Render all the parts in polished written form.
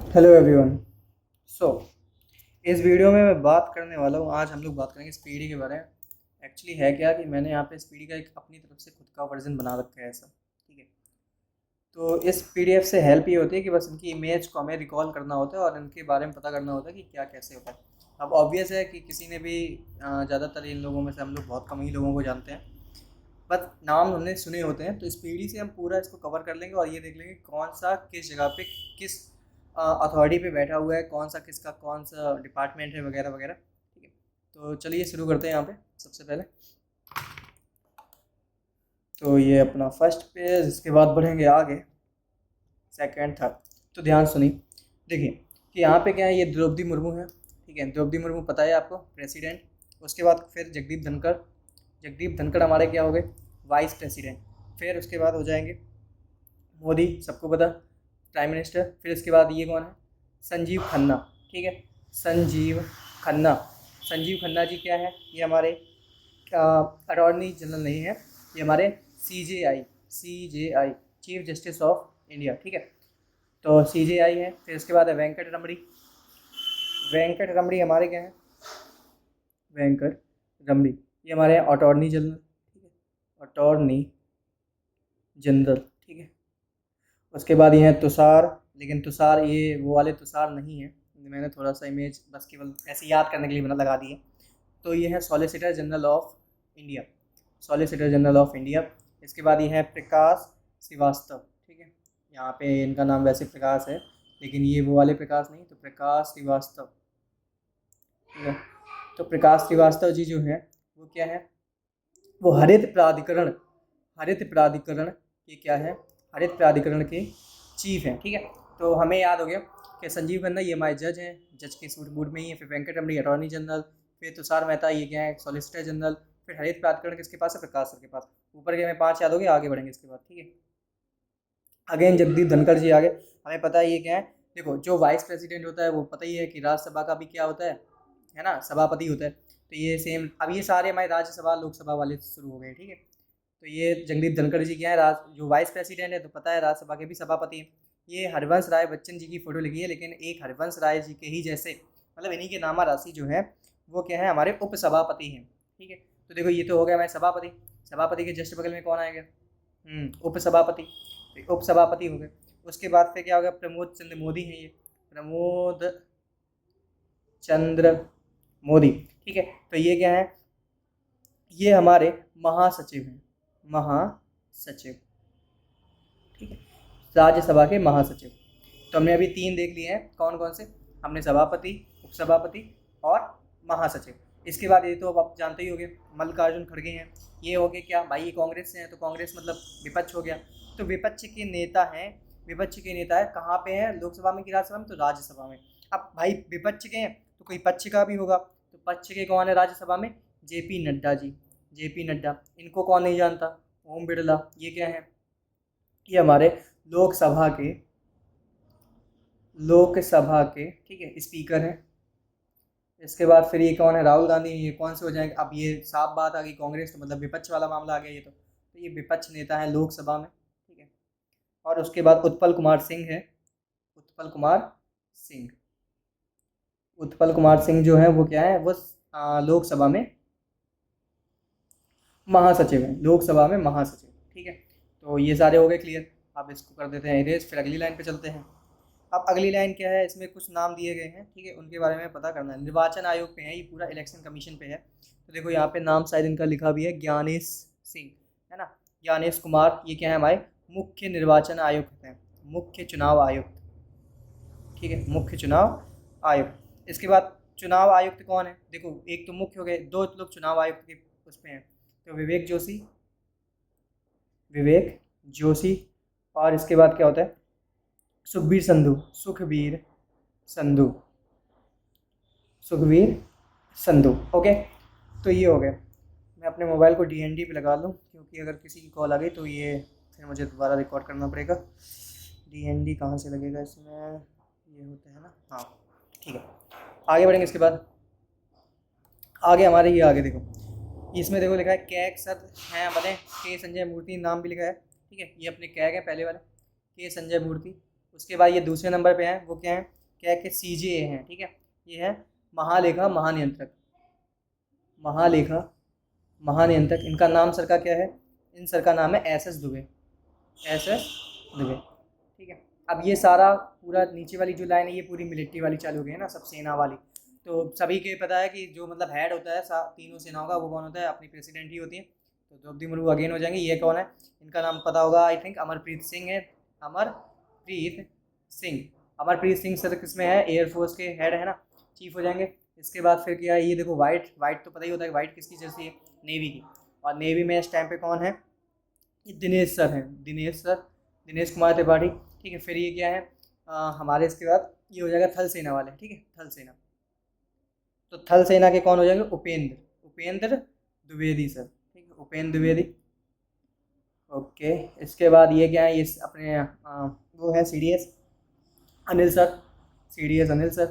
Hello everyone. सो इस video में मैं बात करने वाला हूँ। आज हम लोग बात करेंगे स्पीडी के बारे में। एक्चुअली है क्या कि मैंने यहाँ पे स्पीडी का एक अपनी तरफ से खुद का वर्जन बना रखा है ऐसा। ठीक है। तो इस पीडीएफ से हेल्प ये होती है कि बस इनकी इमेज को हमें रिकॉल करना होता है और इनके बारे में पता करना होता है कि क्या कैसे होता है। अब ऑब्वियस है कि किसी ने भी ज़्यादातर इन लोगों में से हम लोग बहुत कम ही लोगों को जानते हैं, बस नाम हमने सुने होते हैं। तो स्पीडी से हम पूरा इसको कवर कर लेंगे और ये देख लेंगे कौन सा किस जगह पे किस अथॉरिटी पे बैठा हुआ है, कौन सा किसका कौन सा डिपार्टमेंट है वगैरह वगैरह। ठीक है। तो चलिए शुरू करते हैं यहाँ पे सबसे पहले। तो ये अपना फर्स्ट पेज, इसके बाद बढ़ेंगे आगे सेकंड थर्ड। तो ध्यान सुनिए, देखिए कि यहाँ पे क्या है, ये द्रौपदी मुर्मू है। ठीक है, द्रौपदी मुर्मू पता है आपको, प्रेसिडेंट। उसके बाद फिर जगदीप धनखड़। जगदीप धनखड़ हमारे क्या हो गए, वाइस प्रेसिडेंट। फिर उसके बाद हो जाएंगे मोदी, सबको पता, प्राइम मिनिस्टर। फिर इसके बाद ये कौन है, संजीव खन्ना। ठीक है, संजीव खन्ना। संजीव खन्ना जी क्या है, ये हमारे अटॉर्नी जनरल नहीं है, ये हमारे CJI chief justice of India. ठीक है, तो CJI है। फिर इसके बाद है वेंकट रमणी। वेंकट रमणी हमारे क्या है, वेंकट रमणी ये हमारे अटॉर्नी जनरल। ठीक है, अटॉर्नी जनरल। ठीक है। उसके बाद ये हैं तुषार, लेकिन तुषार ये वो वाले तुषार नहीं है, मैंने थोड़ा सा इमेज बस केवल ऐसे याद करने के लिए बना लगा दी है। तो ये है solicitor general of India, solicitor general of India. इसके बाद ये है प्रकाश श्रीवास्तव। ठीक है, यहाँ पे इनका नाम वैसे प्रकाश है, लेकिन ये वो वाले प्रकाश नहीं, तो प्रकाश श्रीवास्तव। ठीक है, तो प्रकाश श्रीवास्तव जी जो है वो क्या है, वो हरित प्राधिकरण के क्या है, हरित प्राधिकरण के चीफ हैं। ठीक है, तो हमें याद हो गया कि संजीव खन्ना ये हमारे जज हैं, जज के सूट बूट में ही है। फिर वेंकट रमणी अटॉर्नी जनरल। फिर तुषार मेहता ये क्या है, सॉलिसिटर जनरल। फिर हरित प्राधिकरण किसके पास है, प्रकाश सर के पास। ऊपर के हमें 5 याद हो गए, आगे बढ़ेंगे इसके बाद। ठीक है, अगेन जगदीप धनखड़ जी आगे। हमें पता है ये क्या है, देखो जो वाइस प्रेसिडेंट होता है वो पता ही है कि राज्यसभा का भी क्या होता है ना, सभापति होता है। तो ये सेम, अब ये सारे हमारे राज्यसभा लोकसभा वाले शुरू हो गए। ठीक है, तो ये जगदीप धनखड़ जी क्या है, जो वाइस प्रेसिडेंट है, तो पता है राज्यसभा के भी सभापति हैं। ये हरिवंश राय बच्चन जी की फ़ोटो लिखी है, लेकिन एक हरिवंश राय जी के ही जैसे, मतलब इन्हीं के नामा राशि जो है वो क्या है, हमारे उपसभापति हैं। ठीक है, तो देखो ये तो हो गया हमारे सभापति। सभापति के जस्ट बगल में कौन आएगा, उपसभापति। तो उपसभापति हो गए। उसके बाद फिर क्या हो गया, प्रमोद चंद्र मोदी हैं, ये प्रमोद चंद्र मोदी। ठीक है, तो ये क्या है, ये हमारे महासचिव हैं, महासचिव। ठीक है, राज्यसभा के महासचिव। तो हमने अभी 3 देख लिए हैं, कौन कौन से, हमने सभापति, उपसभापति और महासचिव। इसके बाद ये तो अब आप जानते ही होंगे, मल्लिकार्जुन खड़गे हैं। ये हो गए क्या भाई, ये कांग्रेस से हैं, तो कांग्रेस मतलब विपक्ष हो गया। तो विपक्ष के नेता हैं, विपक्ष के नेता है कहाँ पे हैं, लोकसभा में कि राज्यसभा में, तो राज्यसभा में। अब भाई विपक्ष के हैं तो कोई पक्ष का भी होगा, तो पक्ष के कौन है राज्यसभा में, JP नड्डा जी। JP नड्डा, इनको कौन नहीं जानता, ओम बिरला। ये क्या है, ये हमारे लोकसभा के, ठीक है, स्पीकर हैं। इसके बाद फिर ये कौन है, राहुल गांधी। ये कौन से हो जाएंगे, अब ये साफ बात आ गई, कांग्रेस तो मतलब विपक्ष वाला मामला आ गया ये तो ये विपक्ष नेता है लोकसभा में। ठीक है, और उसके बाद उत्पल कुमार सिंह है, उत्पल कुमार सिंह। उत्पल कुमार सिंह जो है वो क्या है, वो लोकसभा में महासचिव हैं, लोकसभा में महासचिव। ठीक है, तो ये सारे हो गए क्लियर। अब इसको कर देते हैं इरेज, फिर अगली लाइन पे चलते हैं। अब अगली लाइन क्या है, इसमें कुछ नाम दिए गए हैं, ठीक है, उनके बारे में पता करना है। निर्वाचन आयोग पे है, ये पूरा इलेक्शन कमीशन पे है। तो देखो यहाँ पे नाम शायद इनका लिखा भी है, ज्ञानेश सिंह, है ना, ज्ञानेश कुमार। ये क्या है, हमारे मुख्य निर्वाचन आयुक्त हैं, मुख्य चुनाव आयुक्त। ठीक है, मुख्य चुनाव आयुक्त। इसके बाद चुनाव आयुक्त कौन है, देखो एक तो मुख्य हो गए, 2 लोग चुनाव आयुक्त के उस पर हैं, तो विवेक जोशी, विवेक जोशी। और इसके बाद क्या होता है, सुखबीर संधू, सुखबीर संधू, सुखबीर संधू। ओके, तो ये हो गया। मैं अपने मोबाइल को DND पे लगा लूँ, क्योंकि अगर किसी की कॉल आ गई तो ये फिर मुझे दोबारा रिकॉर्ड करना पड़ेगा। DND कहाँ से लगेगा इसमें, ये होता है ना, हाँ ठीक है। आगे बढ़ेंगे, इसके बाद आगे हमारे ये आगे देखो, इसमें देखो लिखा है कैग सर हैं हमारे के संजय मूर्ति, नाम भी लिखा है। ठीक है, ये अपने कैग है पहले वाले, के संजय मूर्ति। उसके बाद ये दूसरे नंबर पे हैं, वो क्या है, क्या है कि CJA हैं, ठीक है। ये है महालेखा महानियंत्रक, महालेखा महानियंत्रक। इनका नाम सर का क्या है? इन सर का नाम है SS दुबे, SS दुबे, ठीक है। अब ये सारा पूरा नीचे वाली जो लाइन है ये पूरी मिलिट्री वाली चालू हो गई है ना, सब सेना वाली। तो सभी के पता है कि जो मतलब हेड होता है तीनों सेनाओं का, वो कौन होता है? अपनी प्रेसिडेंट ही होती है। तो द्रौपदी मुर्मू अगेन हो जाएंगे। ये कौन है? इनका नाम पता होगा, आई थिंक अमरप्रीत सिंह है, अमरप्रीत सिंह। अमरप्रीत सिंह सर किस में है? एयरफोर्स के हेड है ना, चीफ हो जाएंगे। इसके बाद फिर क्या है? ये देखो वाइट, वाइट तो पता ही होता है, वाइट किसकी जर्सी है? नेवी की। और नेवी में इस टाइम पे कौन है? ये दिनेश सर हैं, दिनेश सर, दिनेश कुमार त्रिपाठी, ठीक है। फिर ये क्या है? हमारे इसके बाद ये हो जाएगा थल सेना वाले, ठीक है, थल सेना। तो थल सेना के कौन हो जाएंगे? उपेंद्र, उपेंद्र द्विवेदी सर, ठीक है, उपेंद्र द्विवेदी। ओके, इसके बाद ये क्या है? ये अपने वो है CDS Anil sir, CDS Anil sir,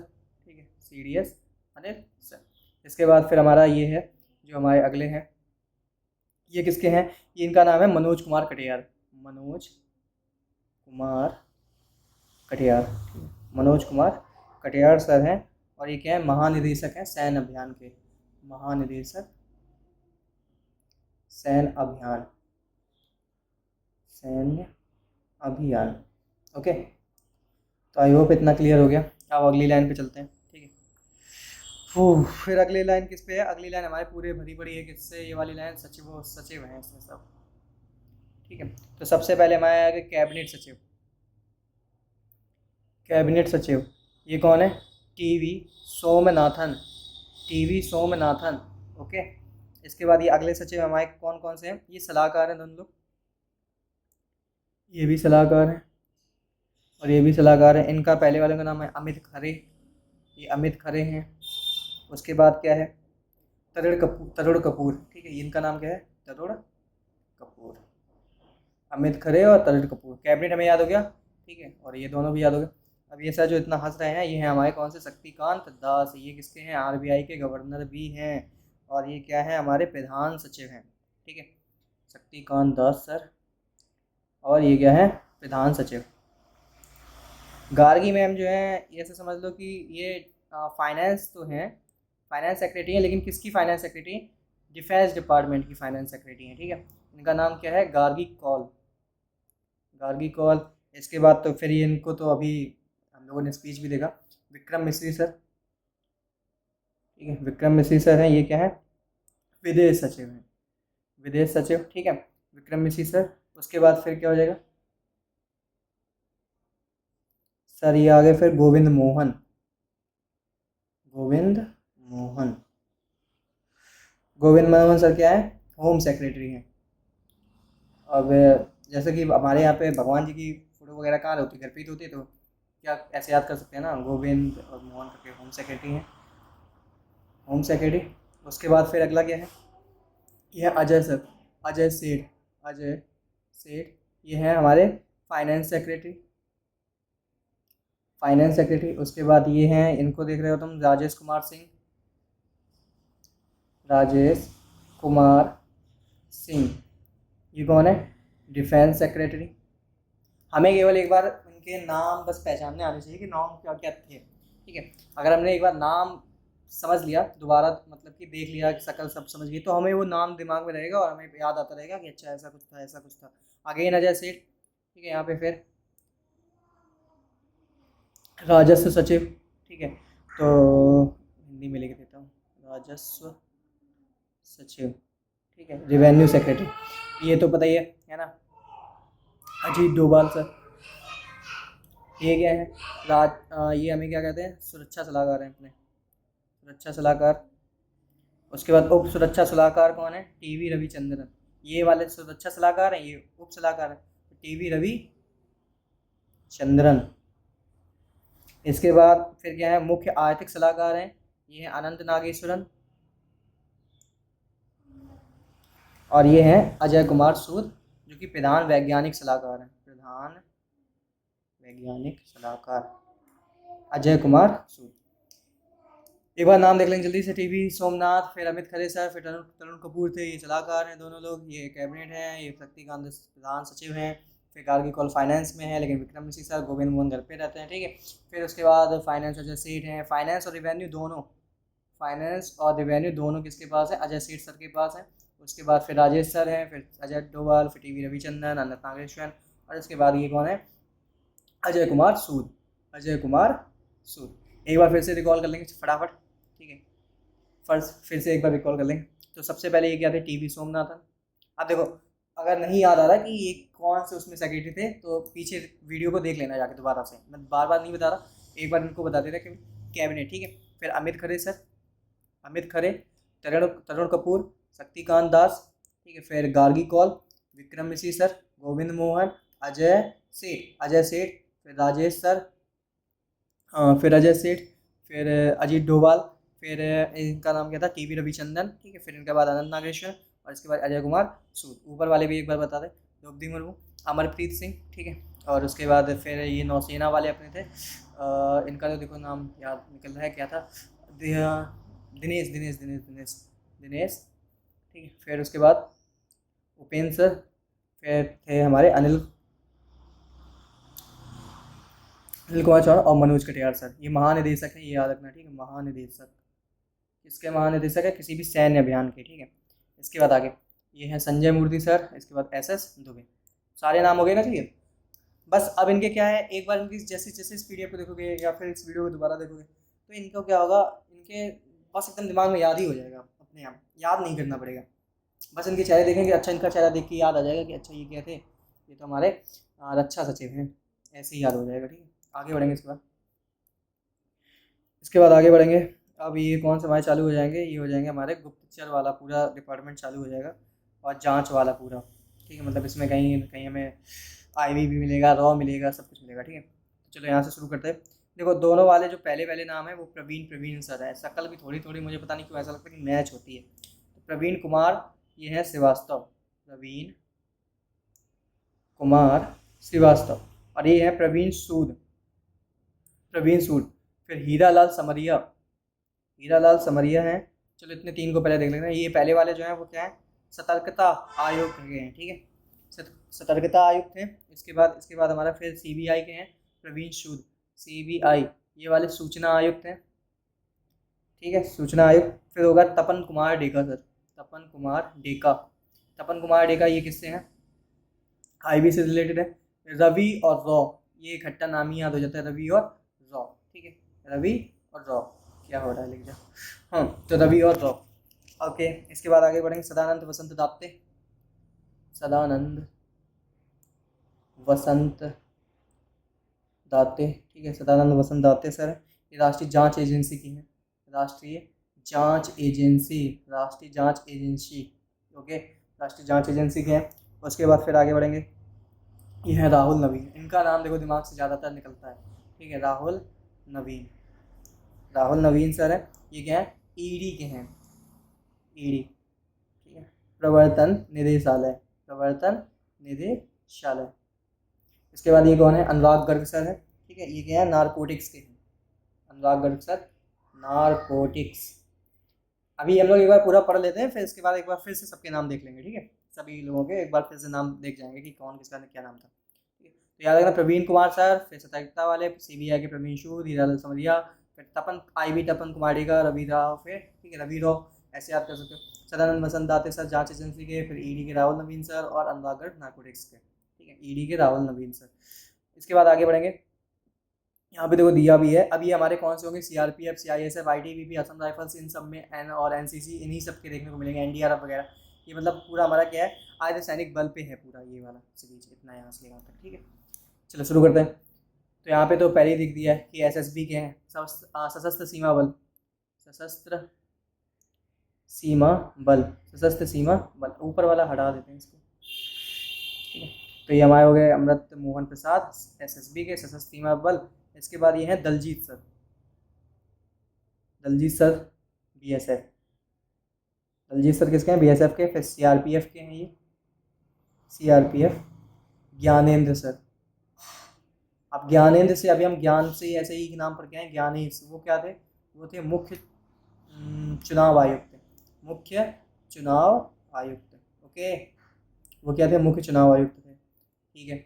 ठीक है, CDS अनिल सर। इसके बाद फिर हमारा ये है जो हमारे अगले हैं, ये किसके हैं? ये इनका नाम है मनोज कुमार कटियार, मनोज कुमार कटियार, मनोज कुमार कटियार सर हैं। और ये क्या है? महानिदेशक हैं सैन्य अभियान के, महानिदेशक सैन्य अभियान, सैन्य अभियान। ओके, तो आई होप इतना क्लियर हो गया। अब अगली लाइन पे चलते हैं, ठीक है। फिर अगली लाइन किस पे है? अगली लाइन हमारे पूरे भरी पड़ी है किससे? ये वाली लाइन सचिव, सचिव हैं इसमें सब, ठीक है। तो सबसे पहले हमारे आगे कैबिनेट सचिव, कैबिनेट सचिव ये कौन है? TV Somanathan, TV Somanathan, okay. इसके बाद ये अगले सचिव हमारे कौन कौन से हैं? ये सलाहकार हैं दोनों लोग, ये भी सलाहकार हैं और ये भी सलाहकार हैं। इनका पहले वाले का नाम है अमित खरे, ये अमित खरे हैं। उसके बाद क्या है? तरुण कपूर, ठीक है, इनका नाम क्या है? तरुण कपूर, अमित खरे और तरुण कपूर। कैबिनेट हमें याद हो गया, ठीक है, और ये दोनों भी याद हो गए। अब ये सर जो इतना हंस रहे हैं, ये हैं हमारे कौन से? शक्तिकांत दास, ये किसके हैं? RBI के गवर्नर भी हैं। और ये क्या है? हमारे प्रधान सचिव हैं, ठीक है, शक्तिकांत दास सर। और ये क्या है? प्रधान सचिव। गार्गी मैम जो है, ये ऐसे समझ लो कि ये फाइनेंस तो हैं, फाइनेंस सेक्रेटरी हैं, लेकिन किसकी फाइनेंस सेक्रेटरी? डिफेंस डिपार्टमेंट की फाइनेंस सेक्रेटरी हैं, ठीक है। इनका नाम क्या है? गार्गी कौल, गार्गी कौल। इसके बाद तो फिर ये इनको तो अभी हम लोगों ने स्पीच भी देखा, विक्रम मिश्री सर, ठीक है, विक्रम मिश्री सर हैं। ये क्या है? विदेश सचिव हैं, विदेश सचिव, ठीक है, विक्रम मिश्री सर। उसके बाद फिर क्या हो जाएगा सर? ये आगे फिर गोविंद मोहन, गोविंद मोहन, गोविंद मोहन सर क्या है? होम सेक्रेटरी हैं। अब जैसे कि हमारे यहाँ पे भगवान जी की फोटो वगैरह कहाँ होती है? घर पे ही तो होती है, तो क्या ऐसे याद कर सकते हैं ना, गोविंद और मोहन करके होम सेक्रेटरी हैं, होम सेक्रेटरी। उसके बाद फिर अगला क्या है? ये है अजय सर, अजय सेठ, अजय सेठ, ये हैं हमारे फाइनेंस सेक्रेटरी, फाइनेंस सेक्रेटरी। उसके बाद ये हैं, इनको देख रहे हो तुम, राजेश कुमार सिंह, राजेश कुमार सिंह, ये कौन है? Defence secretary. हमें केवल एक बार इनके नाम बस पहचानने आने चाहिए कि नाम क्या क्या थे, ठीक है। अगर हमने एक बार नाम समझ लिया, दोबारा मतलब कि देख लिया कि शकल सब समझ गई, तो हमें वो नाम दिमाग में रहेगा और हमें याद आता रहेगा कि अच्छा ऐसा कुछ था, ऐसा कुछ था। अगेन अजय सेठ, ठीक है। यहाँ पे फिर राजस्व सचिव, ठीक है, तो हिंदी में लिख देता हूँ, राजस्व सचिव, ठीक है, रेवेन्यू सेक्रेटरी, ये तो पता ही है ना, अजीत डोभाल सर। ये क्या है? ये हमें क्या कहते हैं? सुरक्षा सलाहकार हैं अपने, सुरक्षा सलाहकार। उसके बाद उप सुरक्षा सलाहकार कौन है? TV रविचंद्रन। ये वाले सुरक्षा सलाहकार हैं, ये उप सलाहकार हैं, TV रविचंद्रन। इसके बाद फिर क्या है? मुख्य आर्थिक सलाहकार हैं, ये हैं अनंत नागेश्वरन। और ये हैं अजय कुमार सूद, जो कि प्रधान वैज्ञानिक सलाहकार हैं, प्रधान वैज्ञानिक सलाहकार अजय कुमार सूद। एक बार नाम देख लेंगे जल्दी से, TV सोमनाथ, फिर अमित खरे सर, फिर तरुण कपूर थे, ये सलाहकार हैं दोनों लोग, ये कैबिनेट हैं, ये शक्तिकांत प्रधान सचिव हैं, फिर गार्गी कौल फाइनेंस में है, लेकिन विक्रम मिश्री सर गोविंद मोहन घर पे रहते हैं, ठीक है। फिर उसके बाद फाइनेंस अजय सेठ हैं, फाइनेंस और रेवेन्यू दोनों, फाइनेंस और रेवेन्यू दोनों किसके पास है, अजय सेठ सर के पास है। उसके बाद फिर राजेश सर हैं, फिर अजय डोभाल, फिर टीवी रविचंद्रन, अनंत नागेश्वर, और इसके बाद ये कौन है, अजय कुमार सूद, अजय कुमार सूद। एक बार फिर से रिकॉल कर लेंगे फटाफट, ठीक है, फर्स्ट फिर से एक बार रिकॉल कर लेंगे। तो सबसे पहले ये क्या थे, टीवी सोमनाथन। अब देखो अगर नहीं याद आ रहा कि ये कौन से उसमें सेक्रेटरी थे तो पीछे वीडियो को देख लेना जाके दोबारा से, मैं बार बार नहीं बता रहा, एक बार इनको बता देता कि कैबिनेट, ठीक है। फिर अमित खरे सर, अमित खरे, तरुण कपूर, शक्तिकांत दास, ठीक है। फिर गार्गी कौल, विक्रम मिश्री सर, गोविंद मोहन, अजय सेठ, फिर राजेश सर, फिर अजय सेठ, फिर अजीत डोभाल, फिर इनका नाम क्या था, टीवी रविचंद्रन, ठीक है। फिर इनके बाद अनंत नागेश्वर, और इसके बाद अजय कुमार सूद। ऊपर वाले भी एक बार बता दें, द्रौपदी मुर्मू, अमरप्रीत सिंह, ठीक है। और उसके बाद फिर ये नौसेना वाले अपने थे, इनका तो देखो नाम याद निकल रहा है, क्या था, दिनेश दिनेश दिनेश दिनेश दिनेश, ठीक है। फिर उसके बाद उपेंद्र सर, फिर थे हमारे अनिल कुमार चौहान और मनोज कटियार सर। ये महानिदेशक हैं, ये याद रखना, ठीक है। महानिदेशक, किसके महानिदेशक है, किसी भी सैन्य अभियान के, ठीक है। इसके बाद आगे ये हैं संजय मूर्ति सर, इसके बाद एस दुबे। सारे नाम हो गए ना, ठीक है। बस अब इनके क्या है, एक बार इनकी जैसे जैसे इस पीडीएफ को देखोगे या फिर इस वीडियो को दोबारा देखोगे तो इनको क्या होगा, इनके बस एकदम दिमाग में याद ही हो जाएगा, अपने आप याद नहीं करना पड़ेगा। बस इनके चेहरे देखेंगे, अच्छा इनका चेहरा देख के याद आ जाएगा कि अच्छा ये क्या थे, ये तो हमारे रक्षा सचिव हैं, ऐसे ही याद हो जाएगा, ठीक है। आगे बढ़ेंगे इसके बाद आगे बढ़ेंगे। अब ये कौन से हमारे चालू हो जाएंगे, ये हो जाएंगे हमारे गुप्तचर वाला पूरा डिपार्टमेंट चालू हो जाएगा, और जांच वाला पूरा, ठीक है। मतलब इसमें कहीं कहीं हमें आईवी भी मिलेगा, रॉ मिलेगा, सब कुछ मिलेगा, ठीक है। तो चलो यहाँ से शुरू करते हैं। देखो दोनों वाले जो पहले पहले नाम है वो प्रवीण सर है। शक्ल भी थोड़ी थोड़ी मुझे पता नहीं क्यों ऐसा लगता है कि मैच होती है। तो प्रवीण कुमार ये है श्रीवास्तव, प्रवीण कुमार श्रीवास्तव, और ये है प्रवीण सूद, फिर हीरालाल समरिया हैं। चलो इतने तीन को पहले देख लेना। ये पहले वाले जो हैं वो क्या है, सतर्कता आयोग के हैं, ठीक है, सतर्कता आयुक्त थे। इसके बाद हमारा फिर सीबीआई के हैं प्रवीण सूद, सीबीआई, ये वाले सूचना आयुक्त हैं, ठीक है, सूचना आयुक्त। फिर होगा तपन कुमार डेका सर, तपन कुमार डेका ये किससे हैं, आईबी से रिलेटेड है। रवि और रॉ, ये इकट्ठा नाम ही याद हो जाता है, रवि और रॉ, ठीक है, रवि और रॉ, क्या हो रहा है लिख जाओ, हाँ, तो रवि और रॉ, ओके। इसके बाद आगे बढ़ेंगे, सदानंद वसंत दाप्ते, ठीक है, सदानंद वसंत दाते सर। ये राष्ट्रीय जांच एजेंसी की है, राष्ट्रीय जांच एजेंसी, ओके, राष्ट्रीय जांच एजेंसी के हैं। उसके बाद फिर आगे बढ़ेंगे, ये है राहुल नवीन। इनका नाम देखो दिमाग से ज़्यादातर निकलता है, ठीक है, राहुल नवीन सर है। ये क्या है, ईडी के हैं, ईडी, ठीक है, प्रवर्तन निदेशालय। इसके बाद ये कौन है, अनुराग गर्ग सर है, ठीक है, ये क्या है, नारकोटिक्स के हैं, अनुराग गर्ग सर, नारकोटिक्स। अभी हम लोग एक बार पूरा पढ़ लेते हैं, फिर इसके बाद एक बार फिर से सबके नाम देख लेंगे, ठीक है, सभी लोगों के एक बार फिर से नाम देख जाएंगे कि कौन किसका क्या नाम था, ठीक है। तो याद रखना, प्रवीण कुमार सर, फिर सतर्कता वाले सीबीआई के प्रवीण सूद, हीरालाल समरिया, फिर तपन कुमार डेका, रवि राव, फिर ठीक है रवि राव, ऐसे याद कर सकते हो। सदानंद वसंत दाते सर जांच एजेंसी के, फिर ईडी के राहुल नवीन सर, और अनुराग गर्ग नारकोटिक्स के, ठीक है, ईडी के राहुल नवीन सर। इसके बाद आगे बढ़ेंगे, यहाँ पे देखो दिया भी है। अब ये हमारे कौन से होंगे, CRPF, CISF, ITBP, Assam rifles, इन सब में एन और एनसीसी, इन्हीं सब के देखने को मिलेंगे, एनडीआरएफ वगैरह। ये मतलब पूरा हमारा क्या है, आज सैनिक बल पे है पूरा ये वाला सीरीज, इतना यहाँ से यहाँ तक, ठीक है। चलो शुरू करते हैं। तो यहाँ पे तो पहले ही दिख दिया है कि एसएसबी के हैं, सशस्त्र सीमा बल, ऊपर वाला हटा देते हैं इसको, ठीक है। तो ये हमारे हो गए अमृत मोहन प्रसाद, एसएसबी के, सशस्त्र सीमा बल। इसके बाद ये हैं Daljit sir BSF, Daljit sir किसके हैं, बीएसएफ के। फिर सीआरपीएफ के हैं ये, सीआरपीएफ, ज्ञानेंद्र सर। अब ज्ञानेंद्र से अभी हम ज्ञान से ऐसे ही नाम पर क्या है, ज्ञानेश, वो क्या थे, वो थे मुख्य चुनाव आयुक्त, ओके, वो क्या थे, मुख्य चुनाव आयुक्त थे, ठीक है।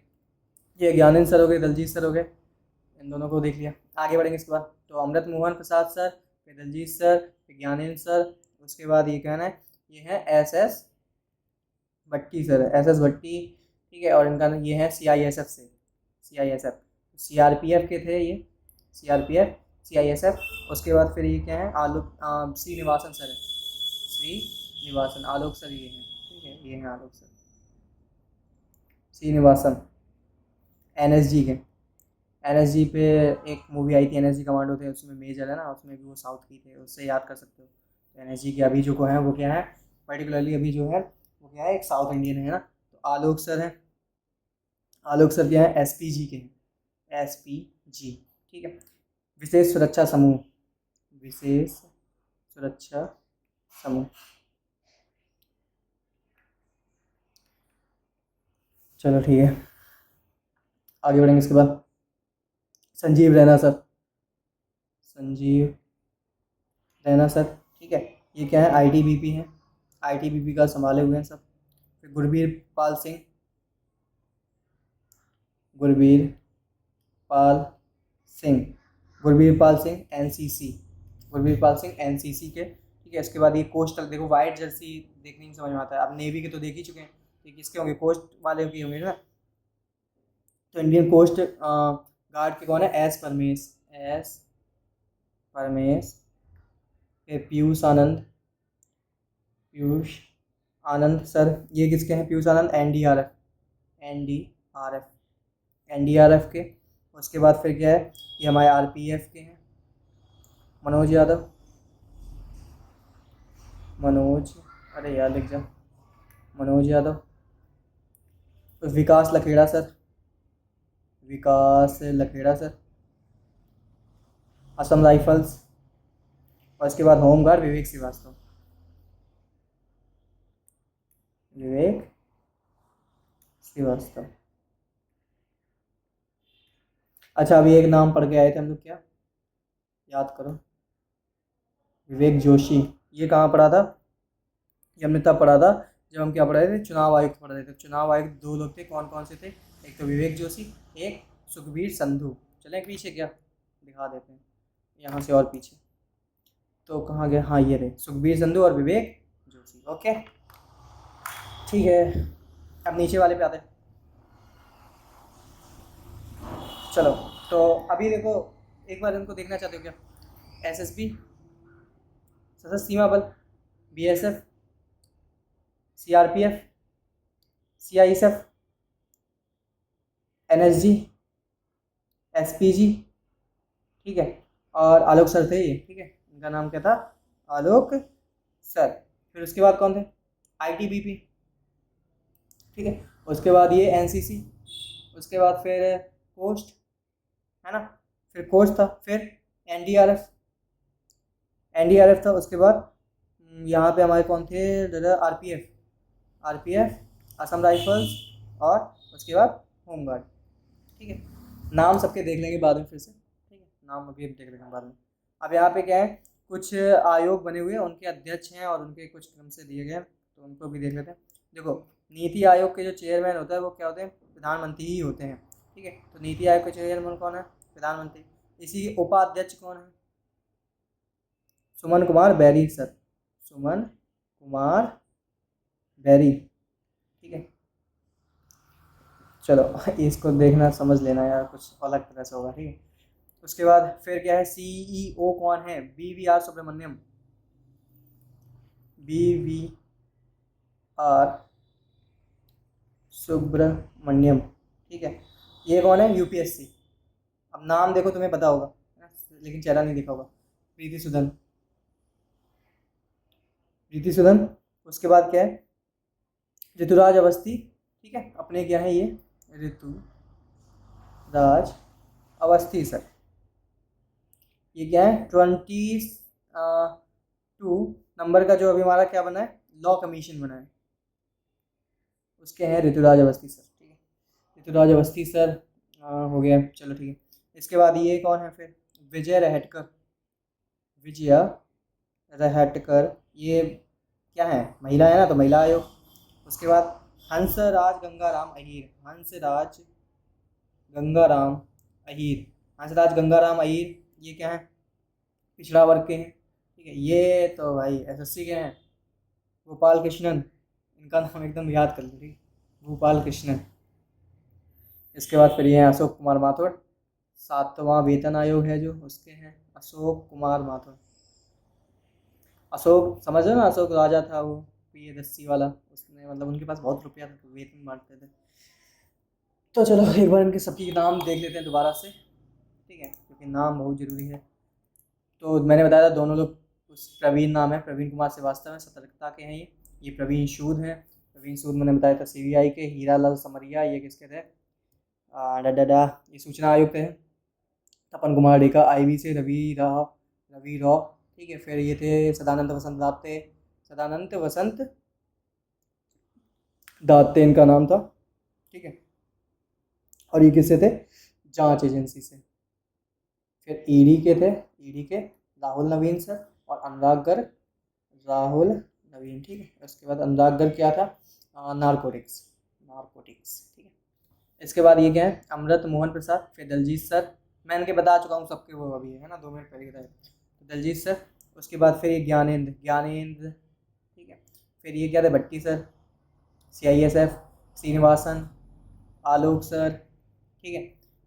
ये ज्ञानेंद्र सर हो गए, दलजीत सर हो गए, इन दोनों को देख लिया। आगे बढ़ेंगे इसके बाद, तो अमृत मोहन प्रसाद सर, फिर दलजीत सर, फिर ज्ञानेंद्र सर, उसके बाद ये कहना है ये है एस एस भट्टी सर, एस एस भट्टी, ठीक है। और इनका ये है सी आई एस एफ से, C I S F, C R P F के थे ये, C R P F, C I S F. उसके बाद फिर ये क्या है, आलोक श्रीनिवासन सर है, श्रीनिवासन, आलोक सर ये हैं, ठीक है, ये हैं Alok sir, Srinivasan, N S G के। एन एस जी पे एक मूवी आई थी, एन एस जी कमांडो थे, उसमें मेजर है ना, उसमें भी वो साउथ की थे, उससे याद कर सकते हो। तो एन एस जी के अभी जो को है वो क्या है, पर्टिकुलरली अभी जो है वो क्या है, एक साउथ इंडियन है ना। तो आलोक सर हैं, आलोक सर क्या है, एस पी जी के हैं, एस पी जी, ठीक है। विशेष सुरक्षा समूह, विशेष सुरक्षा समूह, चलो ठीक है। आगे बढ़ेंगे इसके बाद, संजीव रैना सर, संजीव रैना सर, ठीक है। ये क्या है, आईटीबीपी है, आईटीबीपी का संभाले हुए हैं सब। फिर गुरबीर पाल सिंह, गुरबीर पाल सिंह, गुरबीर पाल सिंह एनसीसी, गुरबीर पाल सिंह एनसीसी के, ठीक है। इसके बाद ये कोस्टल, देखो वाइट जर्सी देखने में समझ में आता है, अब नेवी के तो देख ही चुके हैं, ये किसके होंगे, कोस्ट वाले के होंगे ना। तो इंडियन कोस्ट गार्ड के कौन है, एस परमेश, एस परमेश, फिर पीयूष आनंद, पीयूष आनंद सर, ये किसके हैं, पीयूष आनंद एनडीआरएफ, एनडीआरएफ, एनडीआरएफ के। उसके बाद फिर क्या है, ये हमारे आरपीएफ के हैं, मनोज यादव, मनोज, अरे यार लिख जा, मनोज यादव। तो विकास लखेड़ा सर, विकास लखेड़ा सर, असम राइफल्स। और इसके बाद होमगार्ड विवेक श्रीवास्तव, विवेक श्रीवास्तव। अच्छा अभी एक नाम पढ़ के आए थे हम लोग, क्या याद करो, विवेक जोशी, ये कहाँ पढ़ा था, ये हमने तब पढ़ा था जब हम क्या पढ़ रहे थे, चुनाव आयुक्त पढ़ रहे थे। चुनाव आयुक्त दो लोग थे, कौन कौन से थे, एक तो विवेक जोशी, एक सुखबीर संधू। चलें पीछे, क्या दिखा देते हैं यहाँ से और पीछे, तो कहाँ गए, हाँ ये रहे, सुखबीर संधू और विवेक जोशी, ओके ठीक है। अब नीचे वाले पे आते हैं, चलो। तो अभी देखो, एक बार इनको देखना चाहते हो क्या, एसएसबी, सशस्त्र सीमा बल, BSF, CRPF, CISF, NSG, SPG, ठीक है। और आलोक सर थे ये, ठीक है, इनका नाम क्या था, आलोक सर। फिर उसके बाद कौन थे, आईटीबीपी, ठीक है। उसके बाद ये एनसीसी, उसके बाद फिर कोस्ट, है ना, फिर कोस्ट था, फिर एनडीआरएफ, एनडीआरएफ था। उसके बाद यहाँ पे हमारे कौन थे दादा, आरपीएफ, आरपीएफ, असम राइफल्स, और उसके बाद होमगार्ड, ठीक है। नाम सबके देख लेंगे बाद में फिर से, ठीक है, नाम अभी देख लेंगे बाद में। अब यहाँ पे क्या है, कुछ आयोग बने हुए हैं, उनके अध्यक्ष हैं और उनके कुछ क्रम से दिए गए हैं, तो उनको भी देख लेते हैं। देखो नीति आयोग के जो चेयरमैन होता है वो क्या होते हैं, प्रधानमंत्री ही होते हैं, ठीक है। तो नीति आयोग के चेयरमैन कौन है, प्रधानमंत्री। इसी के उपाध्यक्ष कौन है, सुमन कुमार बैरी सर, सुमन कुमार बैरी, ठीक है। चलो इसको देखना समझ लेना यार, कुछ अलग तरह से होगा, ठीक है। उसके बाद फिर क्या है, सीईओ कौन है, B V R Subrahmanyam, B V R Subrahmanyam, ठीक है। ये कौन है, यूपीएससी। अब नाम देखो तुम्हें पता होगा, लेकिन चेहरा नहीं दिखा होगा, प्रीति सुदन, प्रीति सुदन। उसके बाद क्या है, ऋतुराज अवस्थी, ठीक है, अपने क्या है ये, ऋतुराज अवस्थी सर। ये क्या है, 22 नंबर का जो अभी हमारा क्या बना है, लॉ कमीशन बना है, उसके हैं ऋतुराज अवस्थी सर, ठीक है। ऋतुराज अवस्थी सर हो गया, चलो ठीक है। इसके बाद ये कौन है फिर, विजय रहटकर, विजया रहटकर, ये क्या है, महिला है ना, तो महिला आयोग। उसके बाद हंसराज गंगाराम अहीर, हंसराज गंगाराम अहीर, हंसराज गंगाराम अहीर, ये क्या है, पिछड़ा वर्ग के हैं, ठीक है। ये तो भाई एसएससी के हैं, गोपाल कृष्णन, इनका नाम एकदम याद कर लो, ठीक है, गोपाल कृष्णन। इसके बाद फिर ये हैं अशोक कुमार माथुर, 7वां वेतन आयोग है जो उसके हैं अशोक कुमार माथुर। अशोक समझ रहे हो ना, अशोक राजा था वो प्रियदर्शी वाला, उसने मतलब उनके पास बहुत रुपया था तो वेतन बांटते थे। तो चलो एक बार इनके सबकी नाम देख लेते हैं दोबारा से, ठीक है, क्योंकि नाम बहुत ज़रूरी है। तो मैंने बताया था दोनों लोग, उस प्रवीण नाम है, प्रवीण कुमार श्रीवास्तव है, सतर्कता के हैं ये प्रवीण सूद हैं। प्रवीण सूद मैंने बताया था सीबीआई के। हीरालाल समरिया ये किसके थे, डा ये सूचना आयुक्त है। तपन कुमार डेका आईबी से। रवि राव, ठीक है। फिर ये थे सदानंद वसंत दाते, सदानंद वसंत दाते इनका नाम था, ठीक है। और ये किससे थे, जांच एजेंसी से। फिर ईडी के थे, ईडी के राहुल नवीन सर और अनुराग गर्ग, राहुल नवीन, ठीक है। उसके बाद अनुराग गर्ग क्या था, नारकोटिक्स, ठीक है। इसके बाद ये क्या है, अमृत मोहन प्रसाद। फिर दलजीत सर, मैं इनके बता चुका हूँ सबके, वो अभी है ना 2 मिनट पहले बताया। तो दलजीत सर, उसके बाद फिर ये ज्ञानेंद्र, ठीक है। फिर ये क्या थे, भट्टी सर, CISF, श्रीनिवासन, आलोक सर, ठीक है,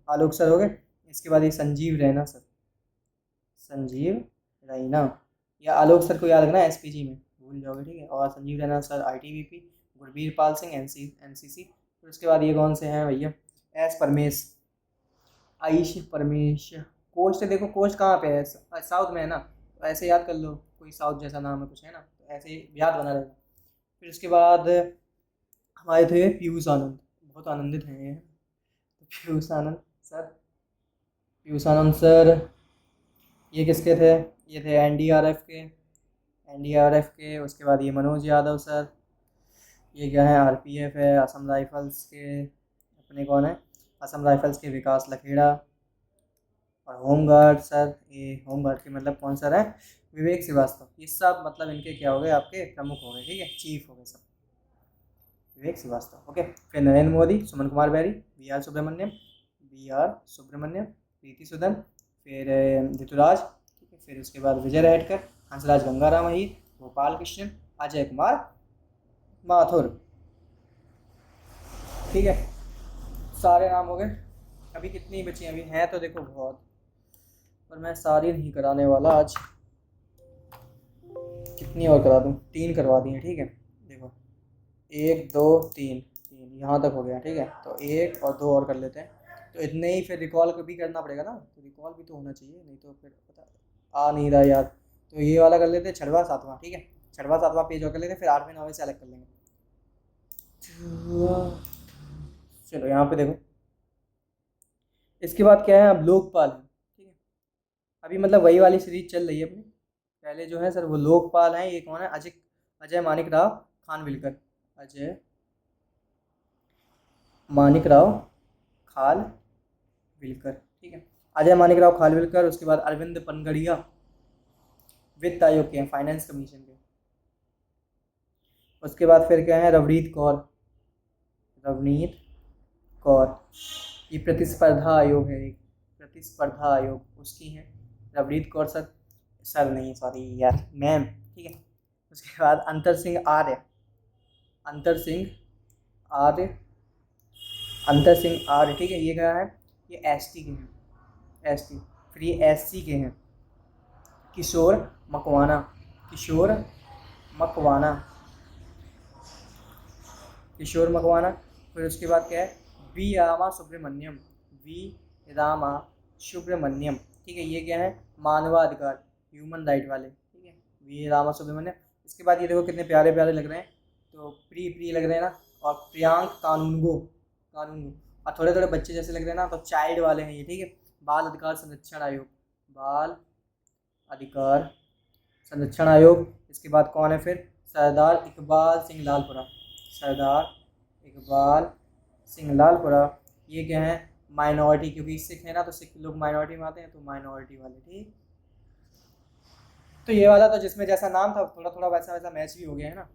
आलोक सर हो गए। इसके बाद ये संजीव रैना सर, संजीव रैना, या आलोक सर को याद रखना SPG में भूल जाओगे, ठीक है। और Sanjeev Raina sir ITBP, Gurbir Pal Singh NCC। फिर उसके बाद ये कौन से हैं भैया, एस परमेश, आयुष परमेश। कोस्ट देखो, कोस्ट कहाँ पे है, साउथ में है ना, तो ऐसे याद कर लो, कोई साउथ जैसा नाम है कुछ है ना, तो ऐसे याद बना रहेगा। फिर उसके बाद हमारे थे पीयूष आनंद, बहुत आनंदित हैं ये, तो पीयूष आनंद सर, पीयूष आनंद सर ये किसके थे, ये थे एनडीआरएफ के। उसके बाद ये मनोज यादव सर, ये क्या है, RPF है, असम राइफल्स के अपने कौन है, असम राइफल्स के विकास लखेड़ा। और होमगार्ड सर, ये होमगार्ड के मतलब कौन सर है, विवेक श्रीवास्तव। ये सब मतलब इनके क्या हो गए, आपके प्रमुख हो गए, ठीक है, चीफ हो गए सब, विवेक श्रीवास्तव, ओके। फिर नरेंद्र मोदी, सुमन कुमार बैरी, बी आर सुब्रमण्यम, प्रीति सुदन, फिर ऋतुराज, ठीक है। फिर उसके बाद विजय रेडकर, हंसराज गंगाराम अहीर, गोपाल कृष्णन, अजय कुमार माथुर, ठीक है। सारे नाम हो गए। अभी कितनी बची हैं, अभी हैं तो देखो बहुत, पर मैं सारी नहीं कराने वाला आज। कितनी और करा दूँ, 3 करवा दी हैं, ठीक है। देखो 1 2 3 यहाँ तक हो गया, ठीक है। तो 1 और 2 और कर लेते हैं, तो इतने ही। फिर रिकॉल भी करना पड़ेगा ना, तो रिकॉल भी तो होना चाहिए, नहीं तो फिर पता आ नहीं रहा याद। तो ये वाला कर लेते हैं 6वां 7वां, ठीक है। 6वां 7वां पेज और कर लेते हैं, फिर 8वें 9वें से अलग कर लेंगे। चलो यहाँ पे देखो, इसके बाद क्या है, अब लोकपाल है, ठीक है। अभी मतलब वही वाली सीरीज चल रही है अपनी। पहले जो है सर वो लोकपाल हैं, ये कौन है, अजय मानिक राव खानविलकर, अजय मानिक राव खालविलकर, ठीक है। अजय मानिक राव खालविलकर। उसके बाद अरविंद पनगड़िया, वित्त आयोग के हैं, फाइनेंस कमीशन के। उसके बाद फिर क्या है, रवनीत कौर, ये प्रतिस्पर्धा आयोग है, एक प्रतिस्पर्धा आयोग उसकी हैं रवनीत कौर सर, सर नहीं सॉरी यार मैम, ठीक है। उसके बाद अंतर सिंह आर्य, ठीक है। ये क्या है, ये ST के हैं, ST। फिर ये SC के हैं, किशोर मकवाना, फिर उसके बाद क्या है, वी रामा सुब्रमण्यम, ठीक है। ये क्या है, मानवाधिकार, ह्यूमन राइट वाले, ठीक है, वी रामा सुब्रमण्यम। इसके बाद ये देखो कितने प्यारे प्यारे लग रहे हैं, तो प्री लग रहे हैं ना, और प्रियांक कानूनगो, और थोड़े थोड़े बच्चे जैसे लग रहे हैं ना, तो चाइल्ड वाले हैं ये, ठीक है। बाल अधिकार संरक्षण आयोग। इसके बाद कौन है फिर, सरदार इकबाल सिंह लालपुरा, ये क्या है, माइनॉरिटी, क्योंकि सिख है ना, तो सिख लोग माइनॉरिटी में आते हैं, तो माइनॉरिटी वाले, ठीक। तो ये वाला तो जिसमें जैसा नाम था थोड़ा थोड़ा वैसा मैच भी हो गया है ना।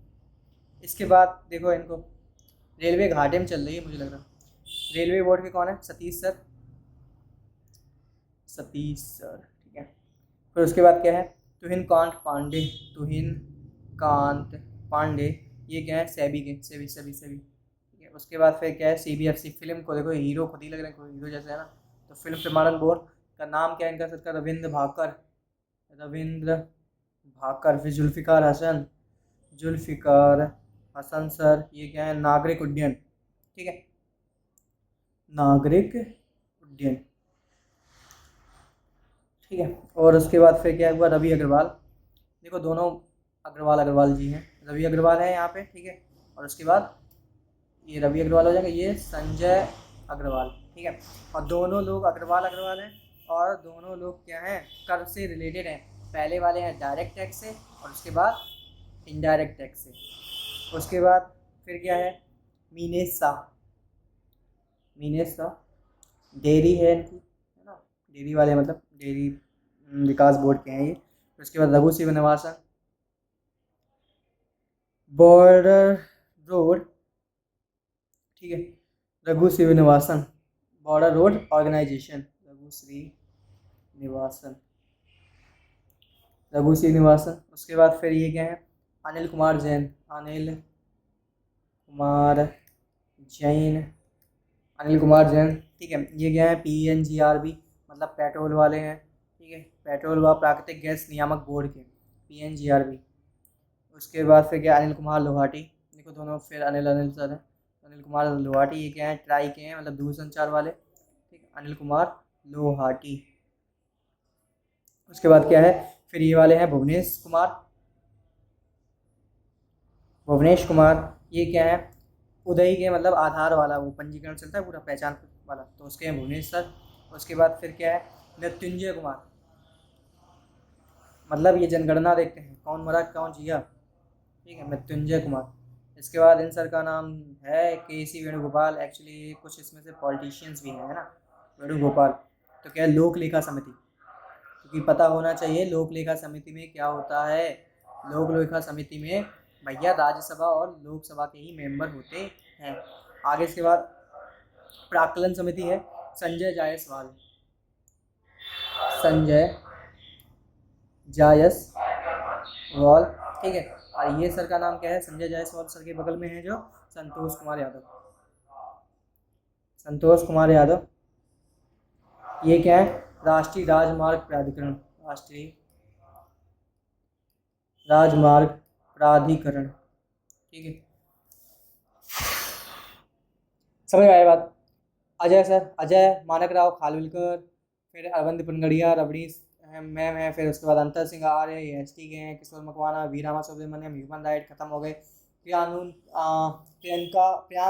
इसके बाद देखो इनको, रेलवे घाटे में चल रही है मुझे लग रहा है, रेलवे बोर्ड के कौन है? सतीश सर, सतीश सर, ठीक है। फिर उसके बाद क्या है? तुहिन कांत पांडे, तुहिन कांत पांडे, ये क्या है? सेबी के, सेबी सेबी सेबी, ठीक है। उसके बाद फिर क्या है? सीबीएफसी। फिल्म को देखो, हीरो खुद ही लग रहे हैं, कोई हीरो जैसे है ना। तो फिल्म प्रमाणन बोर्ड का नाम क्या है इनका सर का? रविंद्र भाकर, रविंद्र भाकर। फिर जुल्फ़िकार हसन, जुल्फ़िकार हसन सर, ये क्या है? नागरिक उड्डयन, ठीक है, नागरिक उड्डयन, ठीक है। और उसके बाद फिर क्या हुआ? रवि अग्रवाल। देखो दोनों अग्रवाल अग्रवाल जी हैं, रवि अग्रवाल है यहाँ पे, ठीक है। और उसके बाद ये रवि अग्रवाल हो जाएगा, ये संजय अग्रवाल, ठीक है। और दोनों लोग अग्रवाल अग्रवाल हैं, और दोनों लोग क्या हैं? कर से रिलेटेड हैं। पहले वाले हैं डायरेक्ट टैक्स से, और उसके बाद इनडायरेक्ट टैक्स से। उसके बाद फिर क्या है? मीनेश शाह, मीनेश शाह डेयरी है इनकी, है ना, डेयरी वाले, मतलब डेयरी विकास बोर्ड के हैं ये। उसके बाद रघु श्रीनिवासन, बॉर्डर रोड, ठीक है, Raghu Srinivasan, border road organisation, Raghu Srinivasan, Raghu Srinivasan. उसके बाद फिर ये क्या है? अनिल कुमार जैन, अनिल कुमार जैन, अनिल कुमार जैन, ठीक है। ये क्या है? PNGRB, मतलब पेट्रोल वाले हैं, ठीक है, पेट्रोल व प्राकृतिक गैस नियामक बोर्ड के, PNGRB। उसके बाद फिर क्या? अनिल कुमार लोहाटी। देखो दोनों फिर अनिल अनिल सर हैं। अनिल कुमार लोहाटी, ये क्या है? ट्राई के हैं, मतलब दूरसंचार वाले, ठीक है, अनिल कुमार लोहाटी। उसके बाद क्या है? फिर ये वाले हैं भुवनेश कुमार, भुवनेश कुमार, ये क्या है? उदय के, मतलब आधार वाला, वो पंजीकरण चलता है पूरा, पहचान वाला, तो उसके हैं भुवनेश सर। उसके बाद फिर क्या है? मृत्युंजय कुमार, मतलब ये जनगणना देखते हैं, कौन मरा कौन जिया, ठीक है, मृत्युंजय कुमार। इसके बाद इन सर का नाम है KC वेणुगोपाल। एक्चुअली कुछ इसमें से पॉलिटिशियंस भी हैं, है ना, वेणुगोपाल। तो क्या है? लोक लेखा समिति, क्योंकि पता होना चाहिए लोक लेखा समिति में क्या होता है। लोक लेखा समिति में भैया राज्यसभा और लोकसभा के ही मेंबर होते हैं। आगे इसके बाद प्राक्कलन समिति है, संजय जायसवाल, संजय जायसवाल, ठीक है। और ये सर का नाम क्या है? संजय जायसवाल सर के बगल में है जो संतोष कुमार यादव, संतोष कुमार यादव, ये क्या है? राष्ट्रीय राजमार्ग प्राधिकरण, राष्ट्रीय राजमार्ग प्राधिकरण, ठीक है। समझ में आया बात? अजय सर, अजय मानक राव खानविलकर, फिर अरविंद पनगड़िया, रबड़ीस मैम है। फिर उसके बाद अंतर सिंह आर्य, ये ST के हैं। किशोर मकवाना, वीरामा सुब्रमण्यम, ह्यूमन राइट, खत्म हो गए। प्रियांक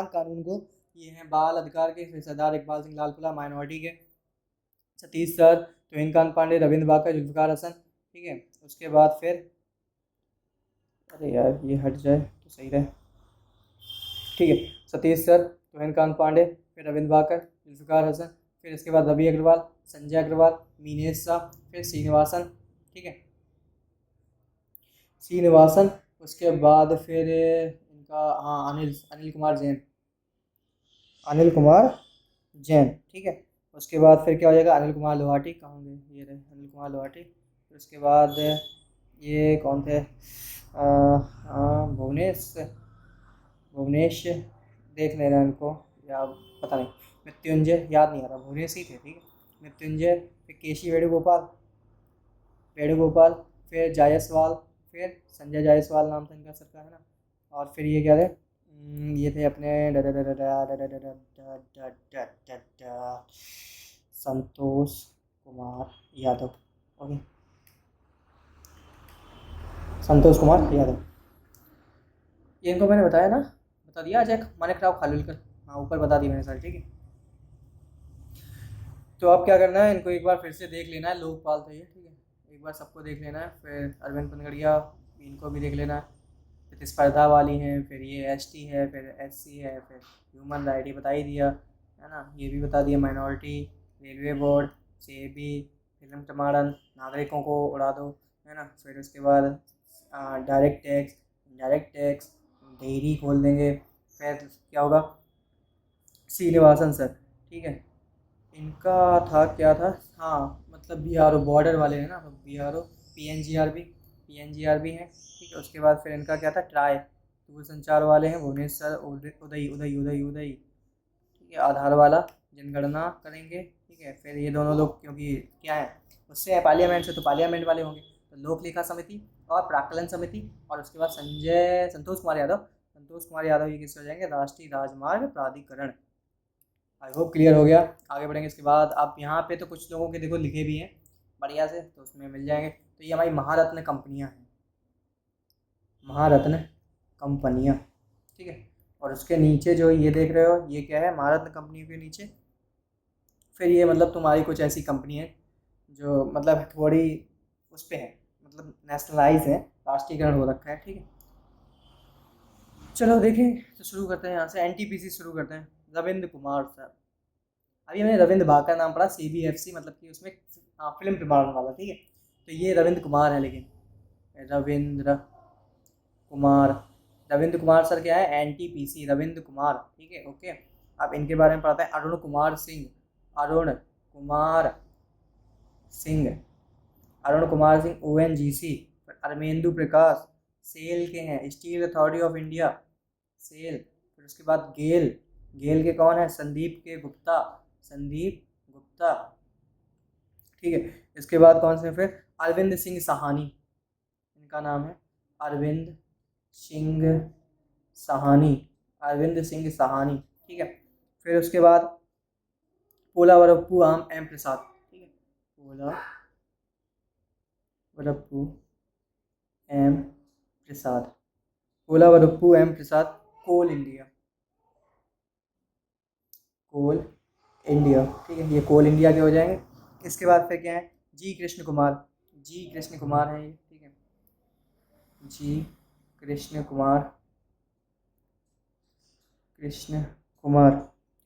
कानून को, ये हैं बाल अधिकार के। फिर सरदार इकबाल सिंह लालपुरा, माइनॉरिटी के। सतीश सर, तुहिनकांत पांडे, रविंद्र बाकर, जुल्फ़िकार हसन, ठीक है। उसके बाद फिर, अरे यार ये हट जाए तो सही रहे, ठीक है, सतीश सर, तुहिनकांत पांडे, फिर रविंद्र बाकर, जुल्फ़िकार हसन, फिर इसके बाद रवि अग्रवाल, संजय अग्रवाल, मीनेश शाह, फिर श्रीनिवासन, ठीक है, श्रीनिवासन। उसके बाद फिर इनका, हाँ, अनिल अनिल कुमार जैन, अनिल कुमार जैन, ठीक है। उसके बाद फिर क्या हो जाएगा? अनिल कुमार लोहाटी, कहाँ होंगे ये रहे अनिल कुमार लोहाटी। फिर उसके बाद ये कौन थे? हाँ, भुवनेश, भुवनेश देख लेना इनको, या पता नहीं, मृत्युंजय याद नहीं आ रहा, भुवनेश ही थे, ठीक है, मृत्युंजय। फिर KC वेणुगोपाल, वेणुगोपाल, फिर जायसवाल, फिर संजय जायसवाल नाम था इनका सर का, है ना। और फिर ये क्या थे? ये थे अपने संतोष कुमार यादव, ओके, संतोष कुमार यादव, ये इनको मैंने बताया ना, बता दिया अजय मानिक राव खानविलकर, हाँ ऊपर बता दिया मैंने सर, ठीक है। तो अब क्या करना है? इनको एक बार फिर से देख लेना है, लोकपाल थे ये, ठीक है, एक बार सबको देख लेना है। फिर अरविंद पनगड़िया, इनको भी देख लेना है। प्रतिस्पर्धा वाली हैं, फिर ये ST है, फिर SC है, फिर ह्यूमन राइट, ये बता ही दिया, है ना, ये भी बता दिया, minority, railway board, SEBI, film प्रमाणन, नागरिकों को उड़ा दो, है ना। फिर उसके बाद direct tax, indirect tax, dairy खोल देंगे। फिर क्या होगा? श्रीनिवासन सर, ठीक है। इनका था क्या था, हाँ मतलब BRO बॉर्डर वाले हैं ना, तो BRO, PNGRB हैं, ठीक है। उसके बाद फिर इनका क्या था, ट्राई दूरसंचार वाले हैं भुवनेश्वर, उदय उदय उदय उदय, ठीक है। आधार वाला जनगणना करेंगे, ठीक है। फिर ये दोनों लोग क्योंकि क्या है, उससे है पार्लियामेंट से, तो पार्लियामेंट वाले होंगे, तो लोक लेखा समिति और प्राक्कलन समिति, और उसके बाद संतोष कुमार यादव ये किससे हो जाएंगे, राष्ट्रीय राजमार्ग प्राधिकरण। आई होप क्लियर हो गया। आगे बढ़ेंगे इसके बाद। आप यहाँ पे तो कुछ लोगों के देखो लिखे भी हैं बढ़िया से, तो उसमें मिल जाएंगे। तो ये हमारी महारत्न कंपनियाँ हैं, महारत्न कंपनियाँ, ठीक है। और उसके नीचे जो ये देख रहे हो, ये क्या है, महारत्न कंपनी के नीचे फिर ये मतलब तुम्हारी कुछ ऐसी कंपनी है जो मतलब थोड़ी उस पे है, मतलब नेशनलाइज है, राष्ट्रीयकरण हो रखा है, ठीक है। चलो देखें, तो शुरू करते हैं यहाँ से, NTPC शुरू करते हैं। रविंद्र कुमार सर, अभी हमने रविंद्र भाग का नाम पढ़ा, CBFC मतलब कि उसमें फिल्म प्रमाणन वाला, ठीक है। तो ये रविंद्र कुमार है, लेकिन रविंद्र कुमार सर क्या है, NTPC रविंद्र कुमार, ठीक है, ओके। अब इनके बारे में पढ़ते हैं। अरुण कुमार सिंह, अरुण कुमार सिंह, ONGC। अरमेंदु प्रकाश, सेल के हैं, steel authority of India, SAIL. फिर उसके बाद गेल, गेल के कौन है, संदीप गुप्ता, ठीक है। इसके बाद कौन से, फिर अरविंद सिंह सहानी, इनका नाम है अरविंद सिंह सहानी, ठीक है। फिर उसके बाद पोलावरप्पू एम प्रसाद, ठीक है, पोलावरप्पू एम प्रसाद, कोल इंडिया, ठीक है। ये कोल इंडिया के हो जाएंगे। इसके बाद फिर क्या है, जी कृष्ण कुमार है ये, ठीक है, जी कृष्ण कुमार,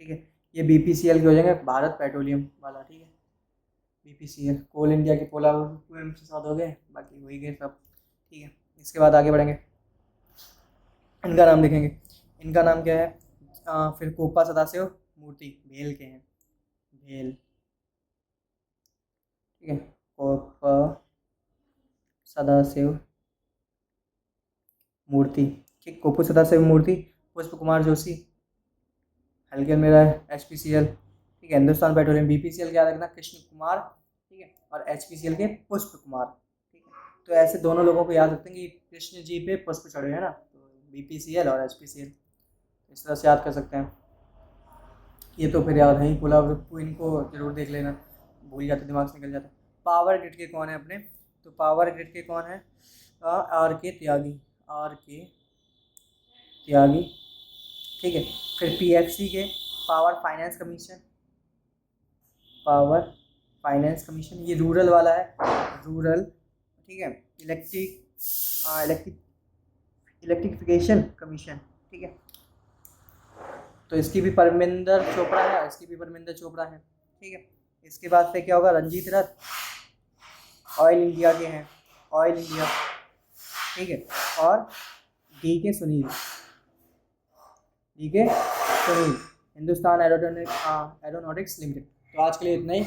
ठीक है। ये BPCL के हो जाएंगे, भारत पेट्रोलियम वाला, ठीक है, BPCL। कोल इंडिया के पोलावरप्पू एम प्रसाद हो गए, बाकी वही गए सब, ठीक है। इसके बाद आगे बढ़ेंगे, इनका नाम देखेंगे। इनका नाम क्या है, फिर कोपा सदाशिव मूर्ति, भेल के हैं, ठीक है। कोपा सदाशिव मूर्ति, ठीक, कोपू सदाशिव मूर्ति। पुष्प कुमार जोशी, हल्के मेरा HPCL, ठीक है। हिंदुस्तान पेट्रोलियम, BPCL क्या रखना, कृष्ण कुमार, ठीक है। और HPCL के पुष्प कुमार, ठीक है। तो ऐसे दोनों लोगों को याद रखते हैं कि कृष्ण जी पे पुष्प चढ़े हैं ना, तो BPCL और HPCL, इस तरह से याद कर सकते हैं। ये तो फिर याद है ही, पोलावरप्पू इनको जरूर देख लेना, भूल जाते, दिमाग से निकल जाता है। पावर ग्रिड के कौन है अपने, तो पावर ग्रिड के कौन है, RK त्यागी, ठीक है। फिर PFC के पावर फाइनेंस कमीशन, ये रूरल वाला है, ठीक है। इलेक्ट्रिफिकेशन कमीशन, ठीक है। तो इसकी भी परमिंदर चोपड़ा है, ठीक है। इसके बाद फिर क्या होगा, रंजीत रथ, ऑयल इंडिया के हैं, ठीक है। और DK Sunil, Hindustan aeronautics limited. तो आज के लिए इतना ही।